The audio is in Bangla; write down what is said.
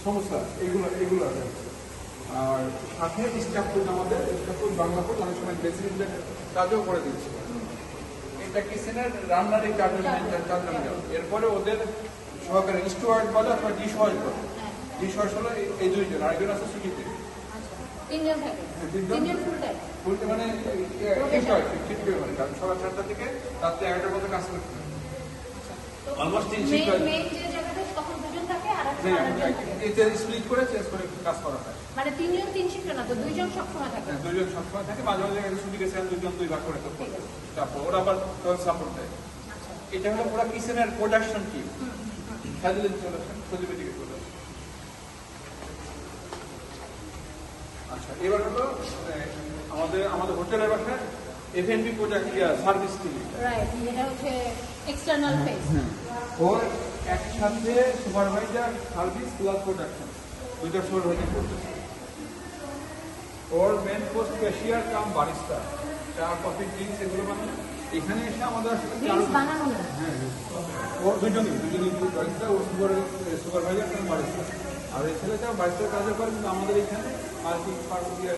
সমস্যা এগুলো আছে। আর সাথে স্টাফ ফুড আমাদের স্টাফ ফুড বাংলা ফুড অনেক সময় বেসিক কাজও করে দিচ্ছে। এটা কিচেনের রান্নার এই চারজন গেল। এরপরে ওদের সহকারে স্টুয়ার্ড বলে অথবা ডিশ ওয়াশ বলে। ডিশ ওয়াশ হলো এই দুইজন, আরেকজন আছে ছুটিতে। বলতে মানে ঠিক করে কারণ সকাল 7টা থেকে রাত্রে 11টার মধ্যে কাজ করতে হবে। অলমোস্ট 3 শিফট এতে স্প্লিট করে চেঞ্জ করে কাজ করা হয়। মানে 3 জন 3 শিফট না তো 2 জন সবসময় থাকে। হ্যাঁ 2 জন সবসময় থাকে, মাঝে মাঝে ছুটি গেছে 2 জন 2 ভাগ করে করতে। তারপর ওরা আবার সাপোর্ট দেয়। এটা হলো পুরো কিচেনের প্রোডাকশন টিম। সাজিলেন চলে আসেন, সজিবে দিকে চলে আসেন। আচ্ছা এবার হলো আমাদের হোটেলের বাসায় এফএনবি প্রোডাক্ট সার্ভিস টিম। রাইট, এটা হচ্ছে এক্সটার্নাল ফেস। ওর একসাথে সুপারভাইজার সার্ভিস প্লাস প্রোডাকশন দুইটা শোর হয়ে করতেছে। ওর মেন পোস্ট ক্যাশিয়ার কাম বারিস্তা, চা কফি ড্রিঙ্কস এগুলো বানানো। এখানে এসে আমাদের হ্যাঁ ওর দুজনই বারিস্তা, ওর সুপারভাইজার কাম বারিস্তা। আর এই ছেলেটা বারিস্তার কাজও করে, কিন্তু আমাদের এখানে আর কি